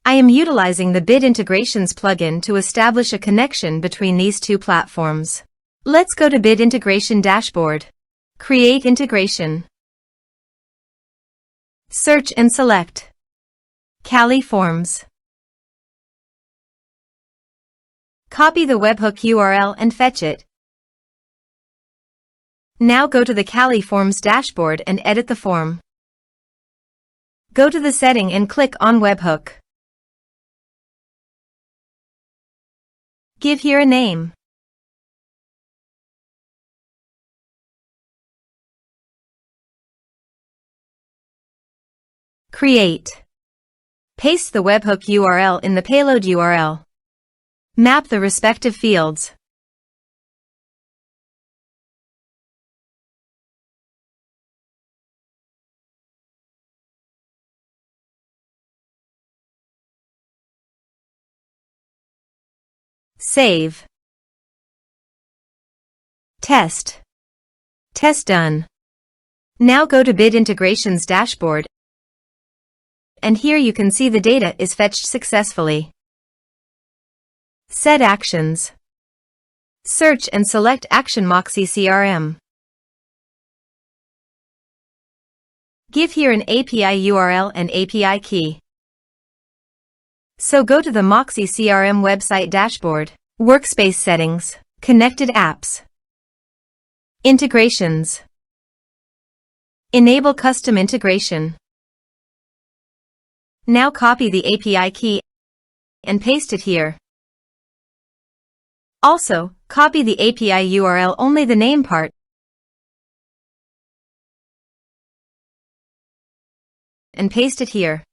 I am utilizing the Bit Integrations plugin to establish a connection between these two platforms. Let's go to Bit Integration Dashboard. Create integration. Search and select Cali Forms. Copy the webhook URL and fetch it. Now go to the Cali Forms dashboard and edit the form. Go to the setting and click on Webhook. Give here a name. Create. Paste the webhook URL in the payload URL. Map the respective fields. Save. Test. Test done. Now go to Bit Integrations dashboard, and here you can see the data is fetched successfully. Set actions. Search and select Action Moxie CRM. Give here an API URL and API key. So go to the Moxie CRM website dashboard, Workspace Settings, Connected Apps, Integrations. Enable Custom Integration. Now copy the API key and paste it here. Also, copy the API URL, only the name part, and paste it here.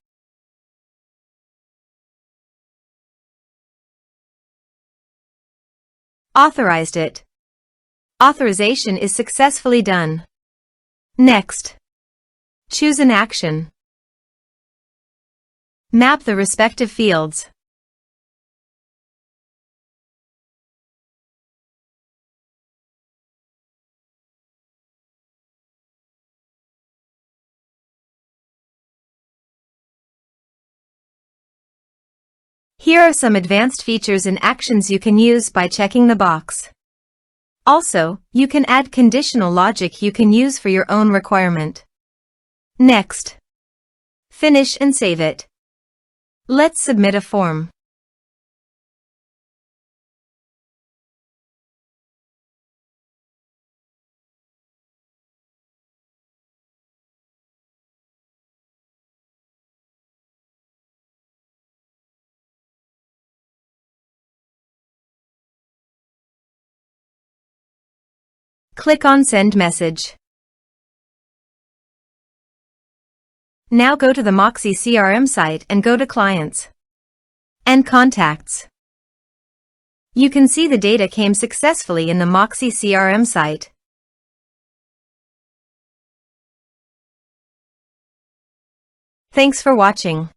Authorized it. Authorization is successfully done. Next, choose an action. Map the respective fields. Here are some advanced features and actions you can use by checking the box. Also, you can add conditional logic you can use for your own requirement. Next, finish and save it. Let's submit a form. Click on Send Message. Now go to the Moxie CRM site and go to Clients and Contacts. You can see the data came successfully in the Moxie CRM site. Thanks for watching.